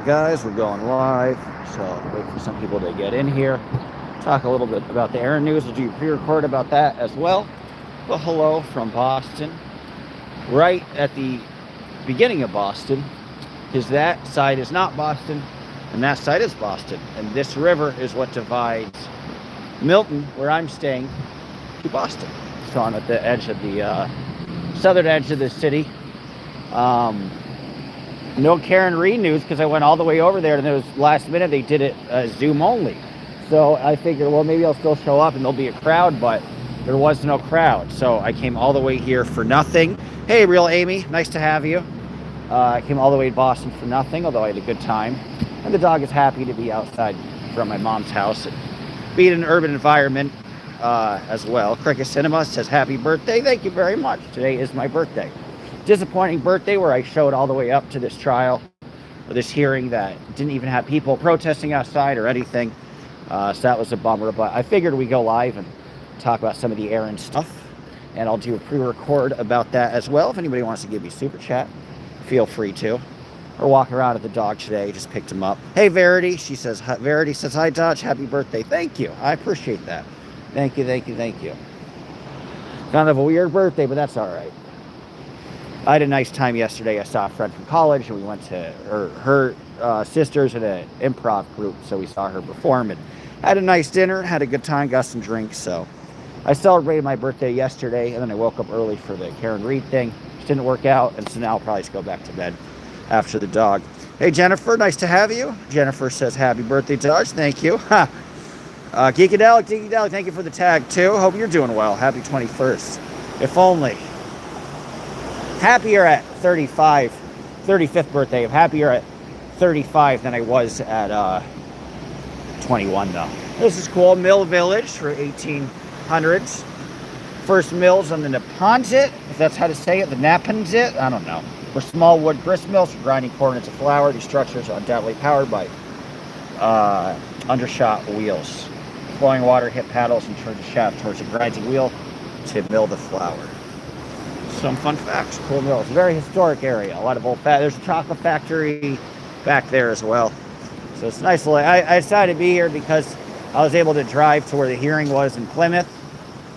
guys, we're going live. So wait for some people to get in here. Talk a little bit about the Aaron news. We'll do a pre-record about that as well. Well, hello from Boston. Right at the beginning of Boston, because that side is not Boston, and that side is Boston. And this river is what divides Milton, where I'm staying, to Boston. So I'm at the edge of the southern edge of the city. No Karen Reed news because I went all the way over there, and it was last minute. They did it Zoom only. So I figured, well, maybe I'll still show up and there'll be a crowd, but there was no crowd. So I came all the way here for nothing. Hey, Real Amy, nice to have you. I came all the way to Boston for nothing, although I had a good time. And the dog is happy to be outside from my mom's house and be in an urban environment as well. Cricket Cinema says, happy birthday. Thank you very much. Today is my birthday. Disappointing birthday where I showed all the way up to this trial, or this hearing that didn't even have people protesting outside or anything. So that was a bummer, but I figured we'd go live and talk about some of the Aaron stuff, and I'll do a pre-record about that as well. If anybody wants to give me super chat, feel free to. Or walk around at the dog today, just picked him up. Hey, Verity, Verity says, hi, Dodge, happy birthday. Thank you, I appreciate that. Thank you, thank you, thank you. Kind of a weird birthday, but that's all right. I had a nice time yesterday. I saw a friend from college, and we went to her sisters in an improv group, so we saw her perform and had a nice dinner, had a good time, got some drinks. So I celebrated my birthday yesterday, and then I woke up early for the Karen Reed thing, which didn't work out, and so now I'll probably just go back to bed after the dog. Hey, Jennifer, nice to have you. Jennifer says, happy birthday, Dodge. Thank you. Geekadelic, thank you for the tag, too. Hope you're doing well. Happy 21st. If only. Happier at 35th birthday. I'm happier at 35 than I was at 21, though. This is cool. Mill Village for 1800s. First mills on the Neponsit, if that's how to say it, the Napontet, I don't know. For small wood grist mills for grinding corn into flour. These structures are undoubtedly powered by undershot wheels. Flowing water hit paddles and turns the shaft towards a grinding wheel to mill the flour. Some fun facts. Cool mill. It's a very historic area. A lot of old there's a chocolate factory back there as well. So it's nice. I decided to be here because I was able to drive to where the hearing was in Plymouth,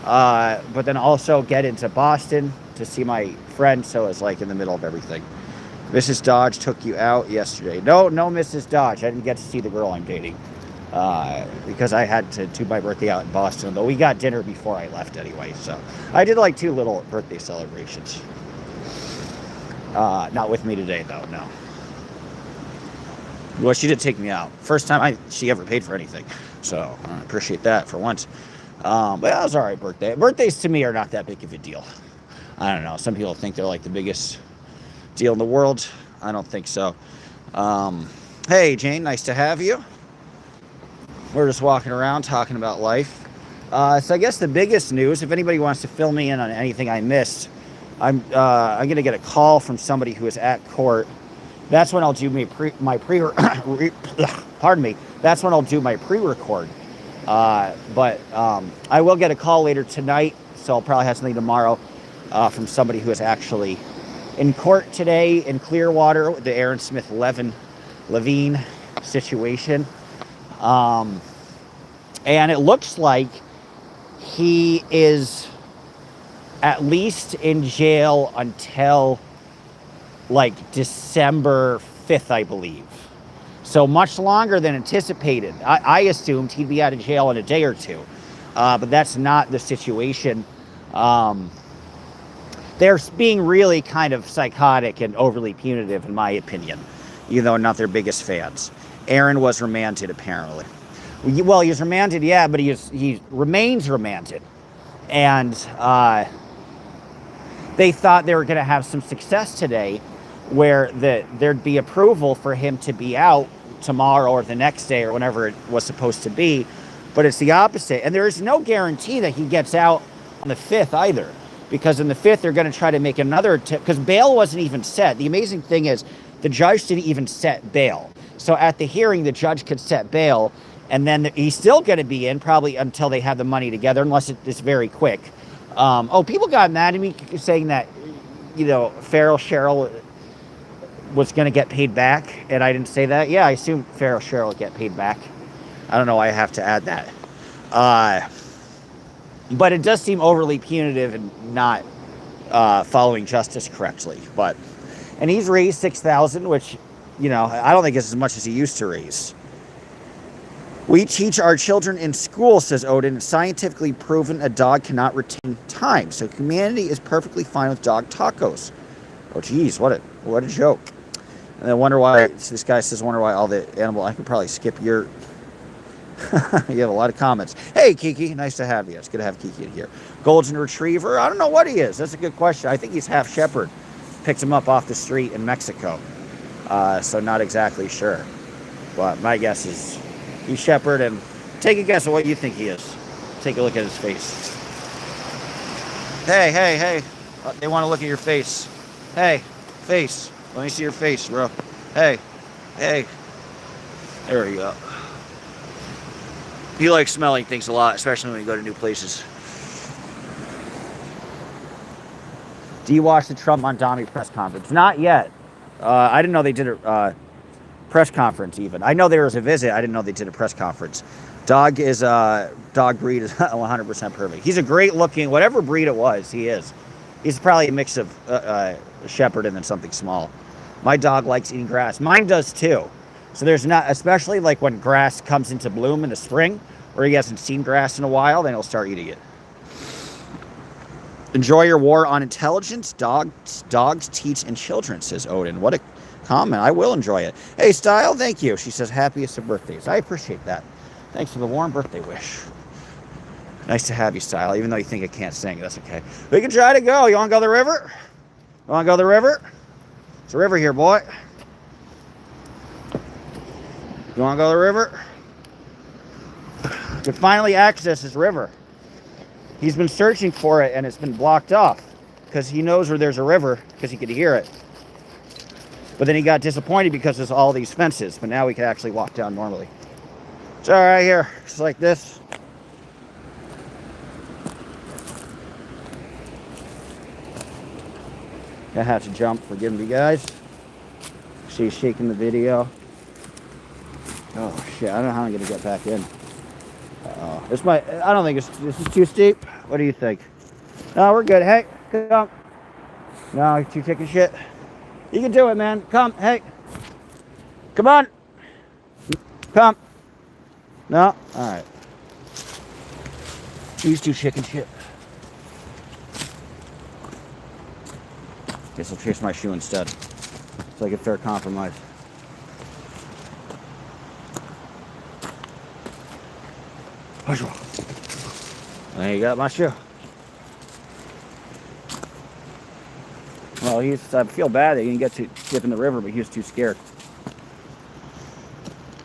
but then also get into Boston to see my friend. So it's like in the middle of everything. Mrs. Dodge took you out yesterday. No, Mrs. Dodge. I didn't get to see the girl I'm dating because I had to do my birthday out in Boston, though we got dinner before I left anyway. So I did like 2 little birthday celebrations. Not with me today, though, no. Well, she did take me out. First time she ever paid for anything. So I appreciate that for once. But that was all right birthday. Birthdays to me are not that big of a deal. I don't know. Some people think they're like the biggest deal in the world. I don't think so. Hey, Jane, nice to have you. We're just walking around talking about life. So I guess the biggest news, if anybody wants to fill me in on anything I missed, I'm going to get a call from somebody who is at court. That's when I'll do pardon me. That's when I'll do my pre-record. But I will get a call later tonight, so I'll probably have something tomorrow from somebody who is actually in court today in Clearwater, the Aaron Smith Levine situation. And it looks like he is at least in jail until like December 5th, I believe. So much longer than anticipated. I assumed he'd be out of jail in a day or two, but that's not the situation. They're being really kind of psychotic and overly punitive, in my opinion, even though I'm not their biggest fans. Aaron was remanded, apparently. Well, he was remanded, yeah, but he remains remanded. And they thought they were going to have some success today where there'd be approval for him to be out tomorrow or the next day or whenever it was supposed to be. But it's the opposite. And there is no guarantee that he gets out on the 5th either. Because on the 5th, they're going to try to make another because bail wasn't even set. The amazing thing is the judge didn't even set bail. So at the hearing, the judge could set bail, and then he's still going to be in probably until they have the money together, unless it's very quick. People got mad at me saying that, Cheryl was going to get paid back, and I didn't say that. Yeah, I assume Pharaoh Cheryl will get paid back. I don't know why I have to add that. But it does seem overly punitive and not following justice correctly. And he's raised 6,000, which, I don't think is as much as he used to raise. We teach our children in school, says Odin, scientifically proven a dog cannot retain time. So humanity is perfectly fine with dog tacos. Oh, geez, what a joke. And I wonder why, this guy says, wonder why all the animal, I could probably skip your, you have a lot of comments. Hey, Kiki, nice to have you. It's good to have Kiki in here. Golden Retriever, I don't know what he is. That's a good question. I think he's half shepherd. Picked him up off the street in Mexico. So not exactly sure. But my guess is he's shepherd, and take a guess at what you think he is. Take a look at his face. Hey. They want to look at your face. Hey, face. Let me see your face, bro. Hey. There we go. He likes smelling things a lot, especially when you go to new places. Do you watch the Trump Mondami press conference? Not yet. I didn't know they did a press conference even. I know there was a visit. I didn't know they did a press conference. Dog breed is 100% perfect. He's a great looking, whatever breed it was, he is. He's probably a mix of a shepherd and then something small. My dog likes eating grass. Mine does too. So there's not, especially like when grass comes into bloom in the spring, or he hasn't seen grass in a while, then he'll start eating it. Enjoy your war on intelligence. Dogs teach and children, says Odin. What a comment. I will enjoy it. Hey, Style, thank you. She says, happiest of birthdays. I appreciate that. Thanks for the warm birthday wish. Nice to have you, Style, even though you think I can't sing. That's okay. We can try to go. You want to go to the river? You want to go to the river? There's a river here, boy. You want to go to the river? You can finally access this river. He's been searching for it, and it's been blocked off because he knows where there's a river because he could hear it. But then he got disappointed because there's all these fences, but now we can actually walk down normally. It's all right here, just like this. I have to jump, forgive me guys. She's shaking the video. Oh shit, I don't know how I'm gonna get back in. I don't think this is too steep. What do you think? No, we're good. Hey, come. No, you're too chicken shit. You can do it, man. Come, hey. Come on. Come. No? Alright. He's too chicken shit. Guess I'll chase my shoe instead. It's like a fair compromise. There you got my shoe. Well, I feel bad that he didn't get to dip in the river, but he was too scared.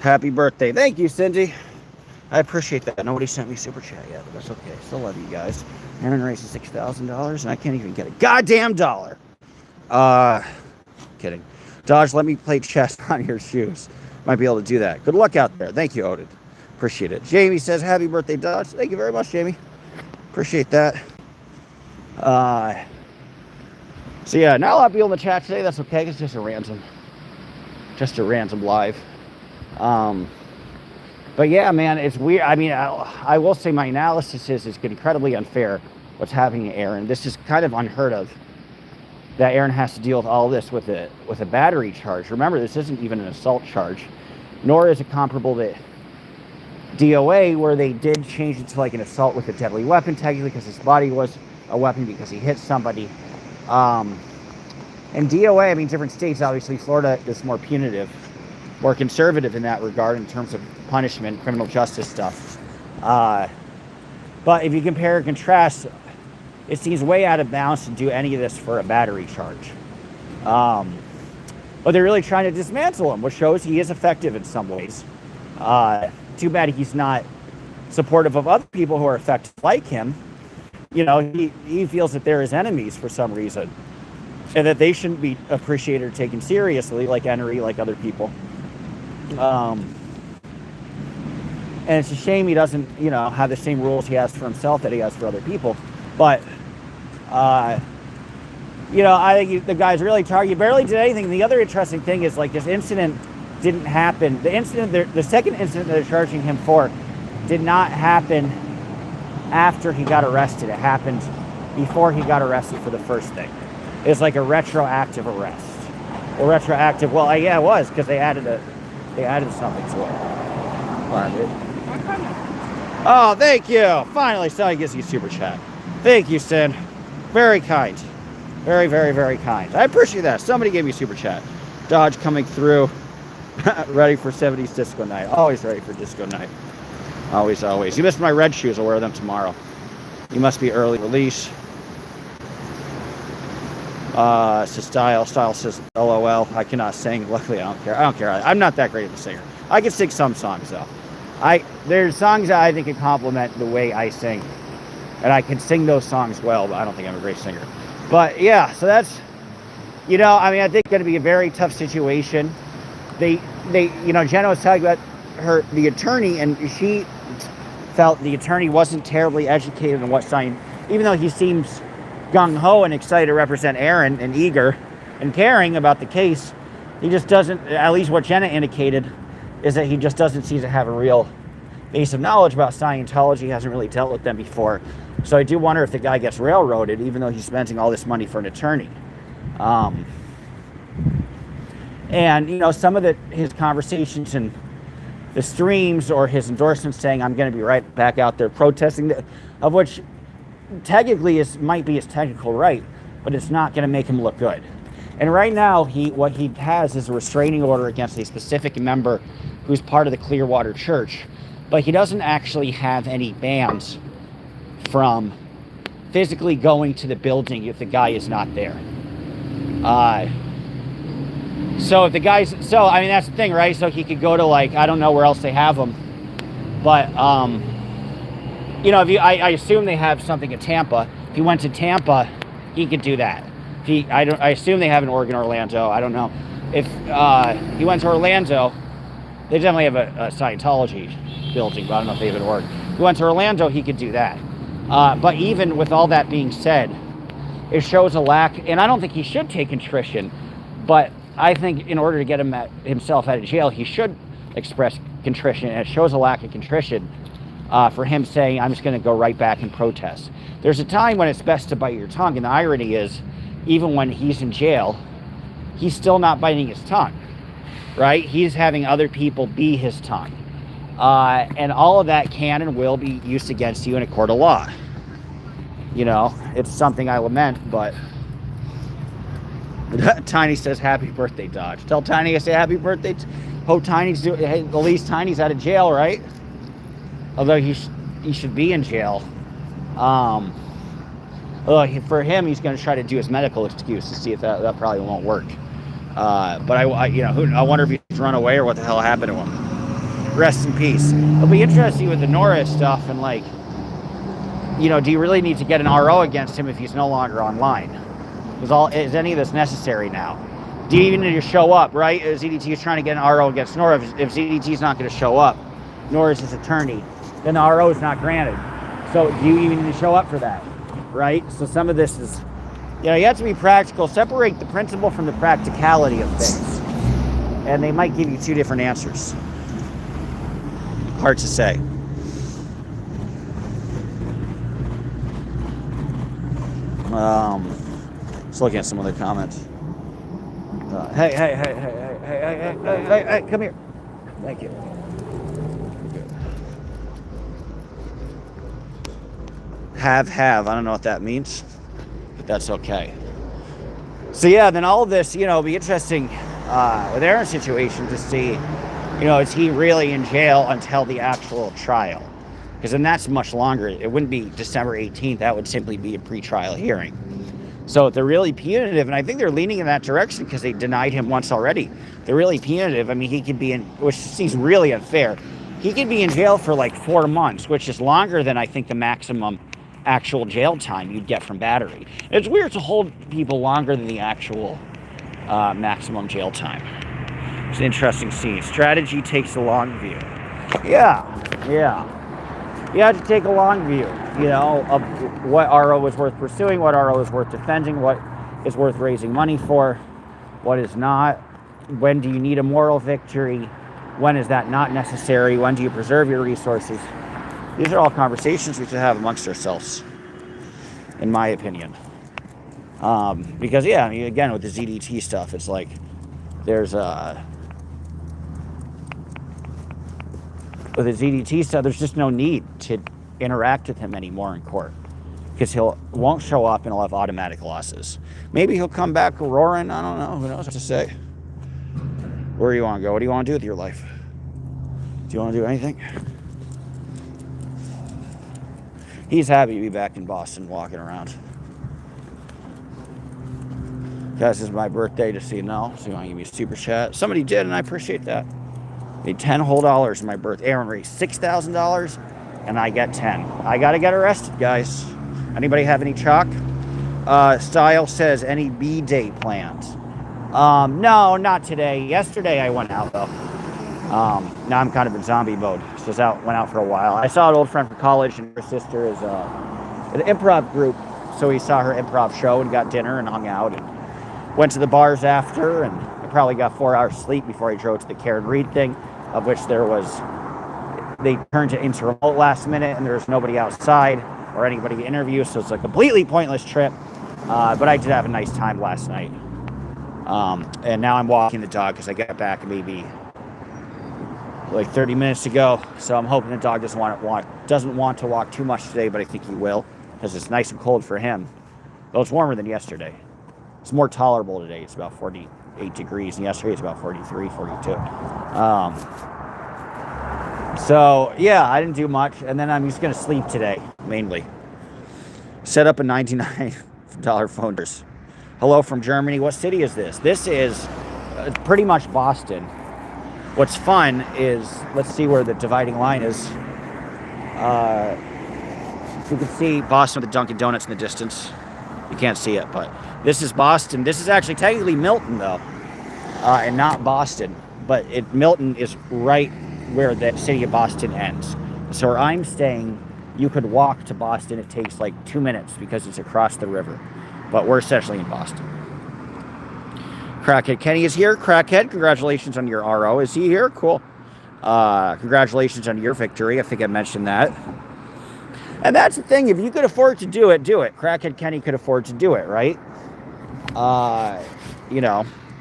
Happy birthday. Thank you, Cindy. I appreciate that. Nobody sent me super chat yet, but that's okay. Still love you guys. Aaron raises $6,000, and I can't even get a goddamn dollar. Kidding. Dodge, let me play chess on your shoes. Might be able to do that. Good luck out there. Thank you, Odin. Appreciate it. Jamie says, happy birthday, Dodge. Thank you very much, Jamie. Appreciate that. So yeah, not a lot of people in the chat today. That's okay. It's just a random live. But yeah, man, it's weird. I mean, I will say my analysis is incredibly unfair what's happening to Aaron. This is kind of unheard of, that Aaron has to deal with all this with a battery charge. Remember, this isn't even an assault charge, nor is it comparable to DOA, where they did change it to like an assault with a deadly weapon, technically, because his body was a weapon because he hit somebody. And DOA, I mean, different states, obviously, Florida is more punitive, more conservative in that regard in terms of punishment, criminal justice stuff. But if you compare and contrast, it seems way out of bounds to do any of this for a battery charge. But they're really trying to dismantle him, which shows he is effective in some ways. Too bad he's not supportive of other people who are effective like him. You know, he feels that they're his enemies for some reason, and that they shouldn't be appreciated or taken seriously like Henry, like other people. And it's a shame he doesn't, you know, have the same rules he has for himself that he has for other people. But I think the guy's really targeted. He barely did anything. The other interesting thing is, like, this incident didn't happen. The second incident that they're charging him for did not happen after he got arrested. It happened before he got arrested for the first thing. It's like a retroactive arrest. Or retroactive, yeah, it was, because they added something to it. Oh, thank you. Finally, somebody gives you super chat. Thank you, Sin. Very kind. Very, very, very kind. I appreciate that. Somebody gave me super chat. Dodge coming through. Ready for 70s disco night. Always ready for disco night. Always, always. You missed my red shoes. I'll wear them tomorrow. You must be early release. Says Style says LOL. I cannot sing. Luckily, I don't care. I'm not that great of a singer. I can sing some songs, though. There's songs that I think can complement the way I sing. And I can sing those songs well, but I don't think I'm a great singer. But yeah, so that's, I think it's going to be a very tough situation. Jenna was talking about the attorney, and she felt the attorney wasn't terribly educated on what sign, even though he seems gung-ho and excited to represent Aaron and eager and caring about the case. He just doesn't, at least what Jenna indicated, is that he just doesn't seem to have a real base of knowledge about Scientology. He hasn't really dealt with them before. So I do wonder if the guy gets railroaded, even though he's spending all this money for an attorney. And, some of his conversations and the streams or his endorsements saying, I'm going to be right back out there protesting, of which technically might be his technical right, but it's not going to make him look good. And right now, what he has is a restraining order against a specific member who's part of the Clearwater Church, but he doesn't actually have any bans from physically going to the building if the guy is not there. So if the guy's, that's the thing, right? So he could go to, I don't know where else they have him, but, I assume they have something in Tampa. If he went to Tampa, he could do that. I assume they have an Oregon, Orlando. I don't know. If he went to Orlando, they definitely have a Scientology building, but I don't know if they have an Oregon. If he went to Orlando, he could do that. But even with all that being said, it shows a lack, and I don't think he should take contrition, but I think in order to get himself out of jail, he should express contrition, and it shows a lack of contrition for him saying, I'm just going to go right back and protest. There's a time when it's best to bite your tongue, and the irony is, even when he's in jail, he's still not biting his tongue, right? He's having other people be his tongue. And all of that can and will be used against you in a court of law. It's something I lament, but Tiny says, happy birthday, Dodge. Tell Tiny I say happy birthday. Hope Tiny's at least Tiny's out of jail, right? Although he should be in jail. For him, he's going to try to do his medical excuse to see if that probably won't work. But I wonder if he's run away or what the hell happened to him. Rest in peace. It'll be interesting with the Norris stuff and do you really need to get an RO against him if he's no longer online? Is any of this necessary now? Do you even need to show up, right? ZDT is trying to get an RO against Norris. If ZDT is not going to show up, Norris' attorney, then the RO is not granted. So do you even need to show up for that, right? So some of this is, you have to be practical. Separate the principle from the practicality of things. And they might give you two different answers. Hard to say. Just looking at some other comments. Hey, come here. Thank you. Have. I don't know what that means, but that's okay. So yeah, then all of this, it'll be interesting with Aaron's situation to see, is he really in jail until the actual trial? Because then that's much longer. It wouldn't be December 18th. That would simply be a pre-trial hearing. So they're really punitive, and I think they're leaning in that direction because they denied him once already. They're really punitive. I mean, he could be in, which seems really unfair. He could be in jail for 4 months, which is longer than I think the maximum actual jail time you'd get from battery. It's weird to hold people longer than the actual maximum jail time. It's an interesting scene. Strategy takes a long view. Yeah. You have to take a long view, of what RO is worth pursuing, what RO is worth defending, what is worth raising money for, what is not. When do you need a moral victory? When is that not necessary? When do you preserve your resources? These are all conversations we should have amongst ourselves, in my opinion. Because, yeah, I mean, again, with the ZDT stuff, it's like there's with the ZDT stuff, there's just no need to interact with him anymore in court, because won't show up and he'll have automatic losses. Maybe he'll come back roaring. I don't know. Who knows what to say? Where do you want to go? What do you want to do with your life? Do you want to do anything? He's happy to be back in Boston walking around. Guys, this is my birthday, just so you know. So you want to give me a super chat? Somebody did, and I appreciate that. Made $10 whole in my birthday. Aaron raised $6,000, and I get 10. I got to get arrested, guys. Anybody have any chalk? Style says, any B-day plans? No, not today. Yesterday I went out, though. Now I'm kind of in zombie mode. So went out for a while. I saw an old friend from college, and her sister is an improv group. So we saw her improv show and got dinner and hung out and went to the bars after. And I probably got 4 hours sleep before I drove to the Karen Reed thing, of which they turned to into remote last minute, and there was nobody outside or anybody to interview. So it's a completely pointless trip. But I did have a nice time last night. And now I'm walking the dog because I got back maybe like 30 minutes ago. So I'm hoping the dog doesn't want to walk too much today, but I think he will, because it's nice and cold for him. Though it's warmer than yesterday. It's more tolerable today. It's about 48 degrees, and yesterday it's about 43, 42. So yeah, I didn't do much, and then I'm just gonna sleep today, mainly. Set up a $99 phone. Hello from Germany. What city is this? This is pretty much Boston. What's fun is, let's see where the dividing line is. You can see Boston with the Dunkin' Donuts in the distance. You can't see it, but this is Boston. This is actually technically Milton, though, and not Boston. But Milton is right where the city of Boston ends. So where I'm staying, you could walk to Boston. It takes like 2 minutes because it's across the river. But we're essentially in Boston. Crackhead Kenny is here. Crackhead, congratulations on your RO. Is he here? Cool. Congratulations on your victory. I think I mentioned that. And that's the thing. If you could afford to do it, do it. Crackhead Kenny could afford to do it, right?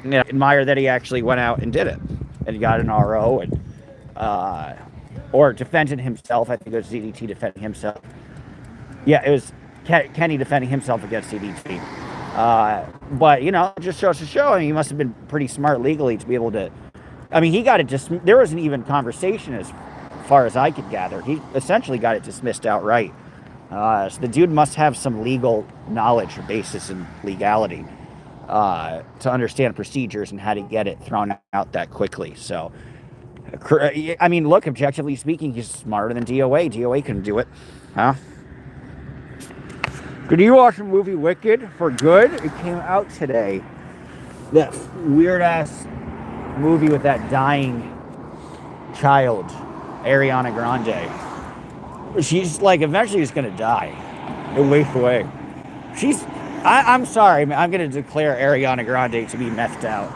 Admire that he actually went out and did it. And he got an RO and or defended himself. I think it was ZDT defending himself. Yeah, it was Kenny defending himself against ZDT. But, it just shows to show. I mean, he must have been pretty smart legally to be able to... I mean, he got it there wasn't even conversation as far as I could gather. He essentially got it dismissed outright. So the dude must have some legal knowledge or basis in legality to understand procedures and how to get it thrown out that quickly. So, I mean, look, objectively speaking, he's smarter than DOA. DOA couldn't do it. Huh? Did you watch the movie Wicked for good? It came out today. That weird-ass movie with that dying child, Ariana Grande. She's like, eventually she's going to die. It wastes away. I'm sorry, I'm going to declare Ariana Grande to be methed out.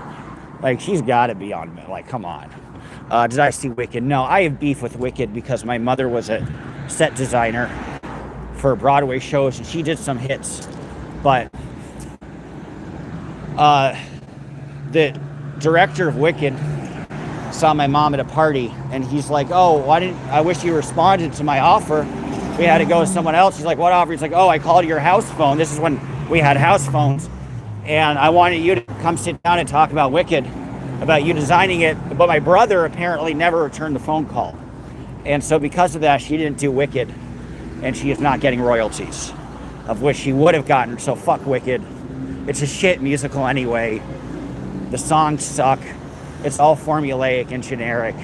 Like, she's got to be on, like, come on. Did I see Wicked? No, I have beef with Wicked because my mother was a set designer for Broadway shows, and she did some hits, but the director of Wicked saw my mom at a party, and he's like, oh, I wish you responded to my offer. We had to go with someone else. He's like, what offer? He's like, oh, I called your house phone. This is when we had house phones, and I wanted you to come sit down and talk about Wicked, about you designing it, but my brother apparently never returned the phone call, and so because of that, she didn't do Wicked, and she is not getting royalties, of which she would have gotten, so fuck Wicked. It's a shit musical anyway. The songs suck. It's all formulaic and generic.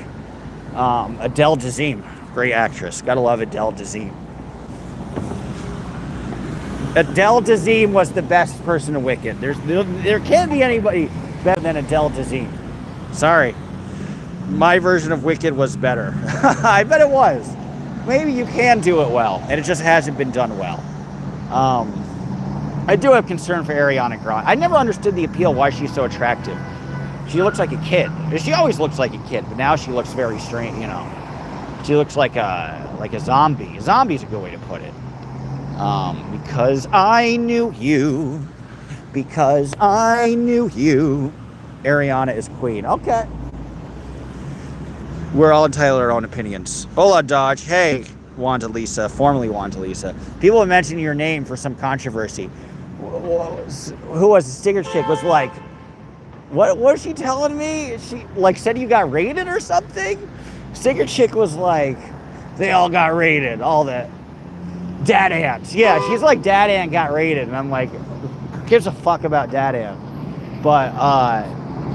Adele Dazeem, great actress. Gotta love Adele Dazeem. Adele Dazeem was the best person in Wicked. There can't be anybody better than Adele Dazeem. Sorry. My version of Wicked was better. I bet it was. Maybe you can do it well, and it just hasn't been done well. I do have concern for Ariana Grande. I never understood the appeal, why she's so attractive. She looks like a kid. She always looks like a kid, but now she looks very strange, you know. She looks like a zombie. A zombie's a good way to put it. Because I knew you. Because I knew you. Ariana is queen. Okay. We're all entitled to our own opinions. Hola, Dodge. Hey, Wanda Lisa, formerly Wanda Lisa. People have mentioned your name for some controversy. Who was the sticker chick? Was like, what was she telling me? She like said you got raided or something? Sticker chick was like, they all got raided. All the Dad Ants. Yeah, she's like Dad Ant got raided, and I'm like, who gives a fuck about Dad Ant? But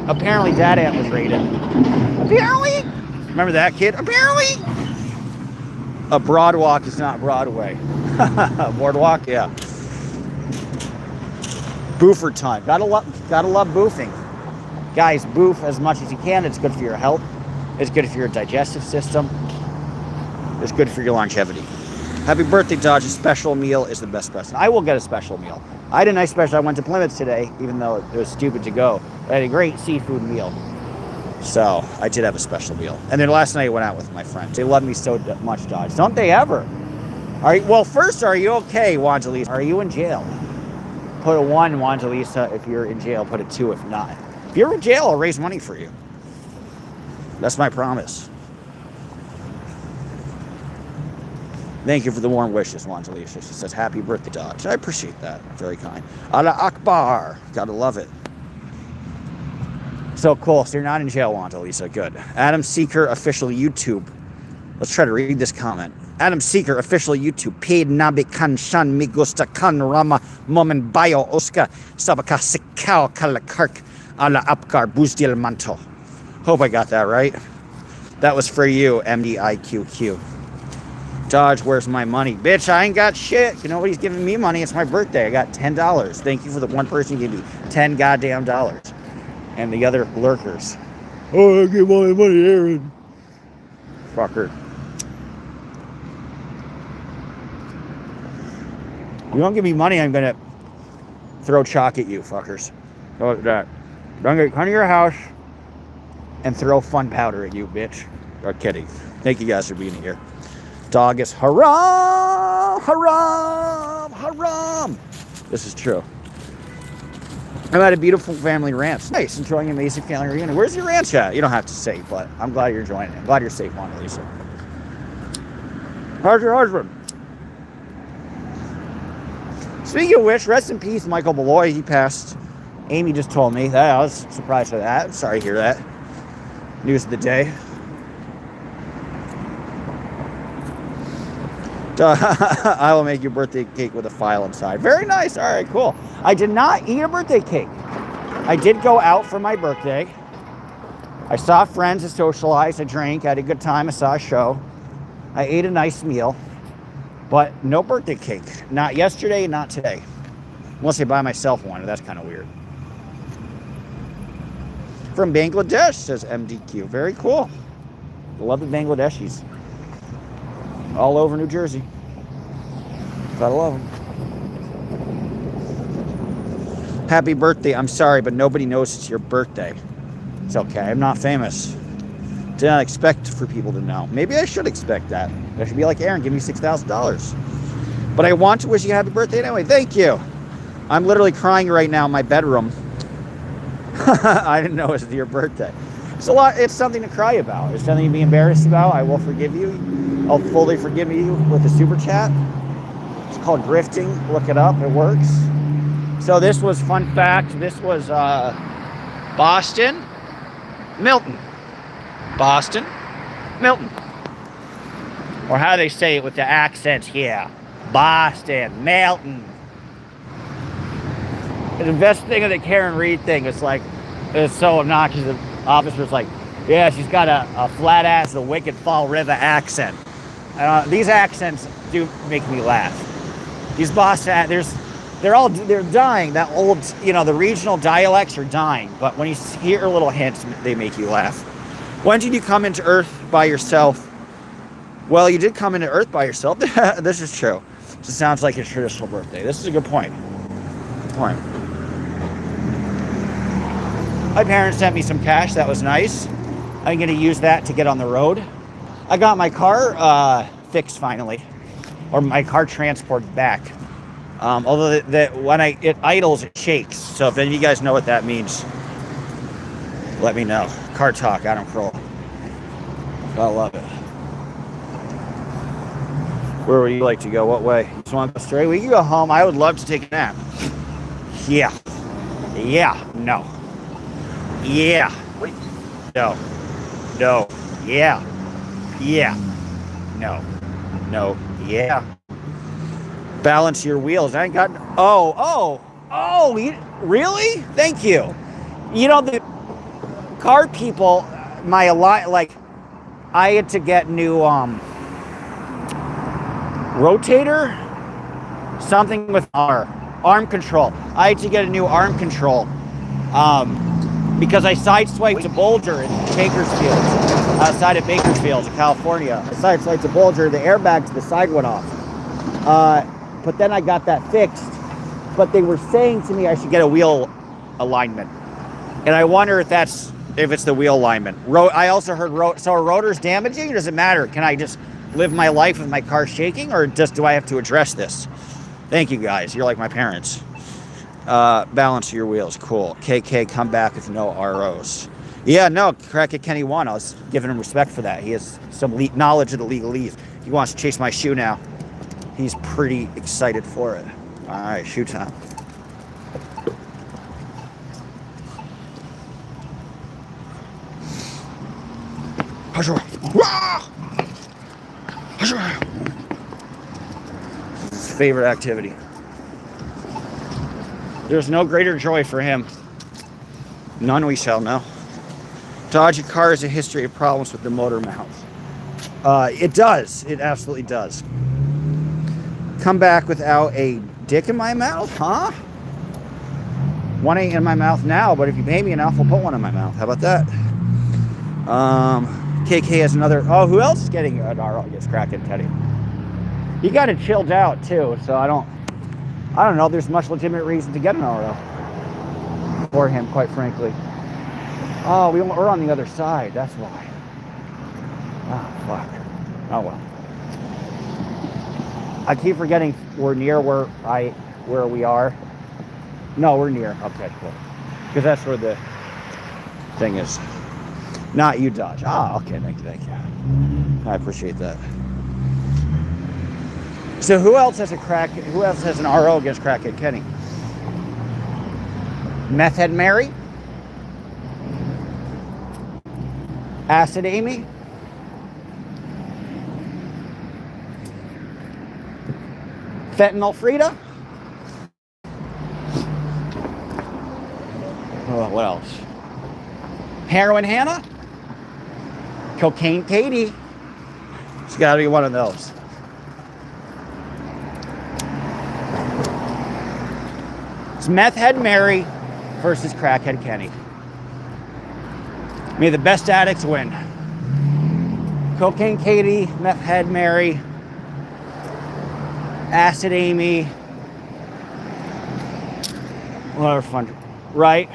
apparently Dad Ant was raided. Apparently. Remember that kid? Apparently. A Broadwalk is not Broadway. Boardwalk, yeah. Boofer time. Gotta love boofing. Guys, boof as much as you can. It's good for your health. It's good for your digestive system. It's good for your longevity. Happy birthday, Dodge. A special meal is the best present. I will get a special meal. I had a nice special. I went to Plymouth today, even though it was stupid to go. I had a great seafood meal. So I did have a special meal. And then last night I went out with my friends. They love me so much, Dodge. Don't they ever? Well, first, are you okay, Wanda Lisa? Are you in jail? Put a 1, Wanda Lisa, if you're in jail. Put a 2 if not. If you're in jail, I'll raise money for you. That's my promise. Thank you for the warm wishes, Wanda Lisa. She says, happy birthday, Dodge. I appreciate that. Very kind. Allah Akbar. Gotta love it. So cool. So you're not in jail, Wanda Lisa. Good. Adam Seeker, official YouTube. Let's try to read this comment. Adam Seeker, official YouTube. Paid nabi kan shan mi gusta kan rama momen bio oska sabaka sikao kalakark ala apkar buzdil manto. Hope I got that right. That was for you, MDIQQ. Dodge, where's my money? Bitch, I ain't got shit. Nobody's giving me money. It's my birthday. I got $10. Thank you for the one person who gave me 10 goddamn dollars. And the other lurkers. Oh, I give all my money, Aaron. Fucker. You don't give me money, I'm gonna throw chalk at you, fuckers. How about that? I'm gonna come to your house and throw fun powder at you, bitch. I'm kidding. Thank you guys for being here. Dog is haram, haram, haram. This is true. I'm at a beautiful family ranch. Nice, enjoying an amazing family reunion. Where's your ranch at? You don't have to say, but I'm glad you're enjoying it. I'm glad you're safe, Mona Lisa. How's your husband? Speaking of which, rest in peace, Michael Beloy. He passed. Amy just told me that. I was surprised by that. Sorry to hear that. News of the day. I will make you a birthday cake with a file inside. Very nice. All right, cool. I did not eat a birthday cake. I did go out for my birthday. I saw friends, I socialized, I drank, I had a good time, I saw a show. I ate a nice meal, but no birthday cake. Not yesterday, not today. Unless I buy myself one, that's kind of weird. From Bangladesh, says MDQ. Very cool. I love the Bangladeshis. All over New Jersey. Gotta love them. Happy birthday. I'm sorry, but nobody knows it's your birthday. It's okay. I'm not famous. Did not expect for people to know. Maybe I should expect that. I should be like, Aaron, give me $6,000. But I want to wish you a happy birthday anyway. Thank you. I'm literally crying right now in my bedroom. I didn't know it was your birthday. It's something to cry about. It's something to be embarrassed about. I will forgive you. I'll fully forgive you with a super chat. It's called grifting. Look it up. It works. So this was, fun fact, this was Boston, Milton. Boston, Milton. Or how they say it with the accents here. Boston, Milton. The best thing of the Karen Reed thing is like, it's so obnoxious. The officer's like, yeah, she's got a flat ass, the Wicked Fall River accent. These accents do make me laugh. These Boston, they're dying. That old, the regional dialects are dying. But when you hear little hints, they make you laugh. When did you come into Earth by yourself? Well, you did come into Earth by yourself. This is true. It sounds like a traditional birthday. This is a good point. point. My parents sent me some cash. That was nice. I'm going to use that to get on the road. I got my car fixed finally, or my car transported back. Although when it idles, it shakes. So if any of you guys know what that means, let me know. Car Talk, Adam Kroll. I love it. Where would you like to go? What way? You just want to go straight? We can go home. I would love to take a nap. Yeah. Yeah. No. Yeah. Wait. No. No. Yeah. Yeah. No. No. Yeah. Balance your wheels. I ain't got... Oh, really? Thank you. You know, the car people, like, I had to get new, rotator, something with arm control. I had to get a new arm control, because I sideswiped a Bolger in Bakersfield, outside of Bakersfield, California. I sideswiped a Bolger, the airbag to the side went off. But then I got that fixed. But they were saying to me I should get a wheel alignment. And I wonder if it's the wheel alignment. I also heard, so are rotors damaging, or does it matter? Can I just live my life with my car shaking, or do I have to address this? Thank you guys. You're like my parents. Balance your wheels. Cool. KK, come back with no ROs. Yeah, no, Crackhead Kenny won. I was giving him respect for that. He has some knowledge of the legalese. He wants to chase my shoe now. He's pretty excited for it. All right, shoe time. His favorite activity. There's no greater joy for him. None we shall know. Dodge car has a history of problems with the motor mounts. It does. It absolutely does. Come back without a dick in my mouth, huh? One ain't in my mouth now, but if you pay me enough, I'll put one in my mouth. How about that? KK has another. Oh, who else is getting an RO? Yes, Crackhead Teddy. He got it chilled out too, so I don't know. There's much legitimate reason to get an RO for him, quite frankly. Oh, we're on the other side. That's why. Oh, fuck. Oh well. I keep forgetting we're near where we are. No, we're near. Okay, cool. Because that's where the thing is. Not you, Dodge. Ah, okay, thank you. I appreciate that. So who else has an RO against Crackhead Kenny? Meth Head Mary? Acid Amy? Fentanyl Frida? Oh, what else? Heroin Hannah? Cocaine Katie? It's got to be one of those. It's Meth Head Mary versus Crackhead Kenny. May the best addicts win. Cocaine Katie, Meth Head Mary, Acid Amy. Whatever fun, right?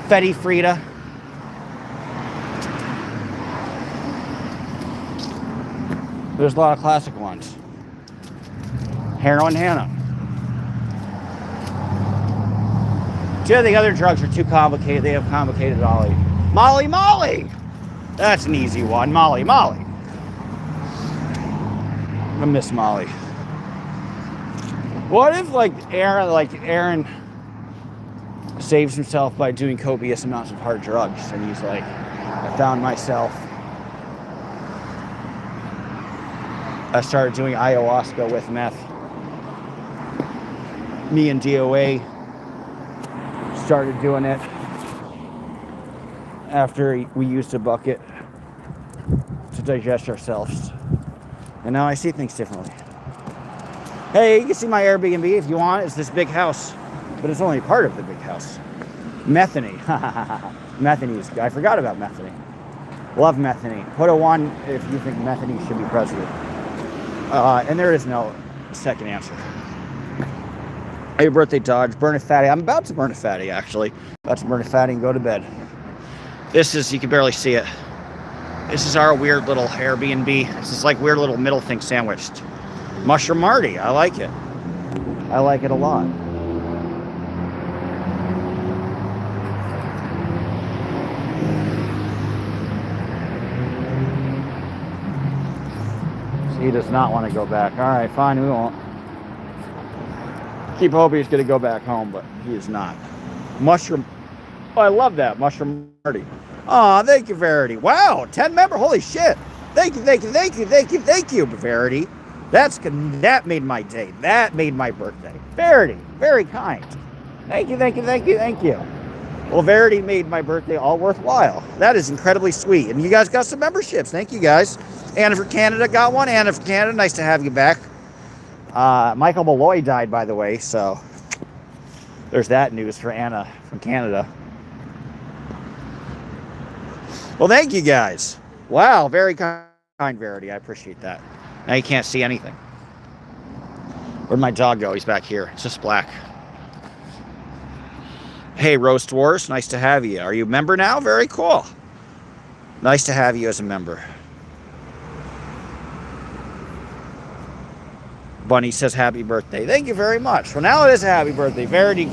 Fetty Frida. There's a lot of classic ones. Heroin Hannah. See, I think other drugs are too complicated. They have complicated Molly. That's an easy one. Molly. I miss Molly. What if Aaron saves himself by doing copious amounts of hard drugs, and he's like, I found myself. I started doing ayahuasca with meth. Me and DOA started doing it after we used a bucket to digest ourselves. And now I see things differently. Hey, you can see my Airbnb if you want. It's this big house, but it's only part of the big house. Methany. Methany. I forgot about Methany. Love Methany. Put a 1 if you think Methany should be president. And there is no second answer. Happy birthday, Dodge. Burn a fatty. I'm about to burn a fatty, actually. About to burn a fatty and go to bed. This is, you can barely see it. This is our weird little Airbnb. This is like weird little middle thing sandwiched. Mushroom Marty. I like it. I like it a lot. He does not want to go back. All right, fine, we won't. Keep hoping he's going to go back home, but he is not. Mushroom. Oh, I love that. Mushroom Marty. Aw, thank you, Verity. Wow, 10 member. Holy shit. Thank you, thank you, thank you, thank you, thank you, Verity. That made my day. That made my birthday. Verity, very kind. Thank you, thank you, thank you, thank you. Well, Verity made my birthday all worthwhile. That is incredibly sweet. And you guys got some memberships. Thank you, guys. Anna for Canada got one. Anna for Canada, nice to have you back. Michael Malloy died, by the way, so there's that news for Anna from Canada. Well, thank you, guys. Wow, very kind, Verity. I appreciate that. Now you can't see anything. Where'd my dog go? He's back here. It's just black. Hey, Roast Wars, nice to have you. Are you a member now? Very cool. Nice to have you as a member. Bunny says happy birthday. Thank you very much. Well, now it is a happy birthday. Verity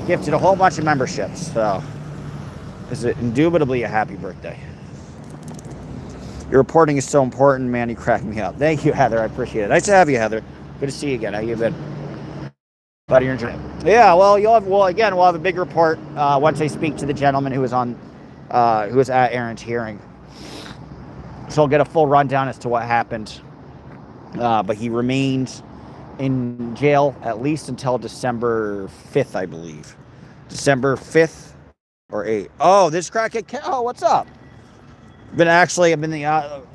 gifted a whole bunch of memberships, so it's indubitably a happy birthday. Your reporting is so important, man. You crack me up. Thank you, Heather. I appreciate it. Nice to have you, Heather. Good to see you again. How you been? Glad you're enjoying it. Yeah, well, we'll have a big report once I speak to the gentleman who was at Aaron's hearing. So I'll get a full rundown as to what happened. But he remains in jail at least until December 5th, I believe. December 5th or 8th. Oh, this crackhead. Oh, what's up?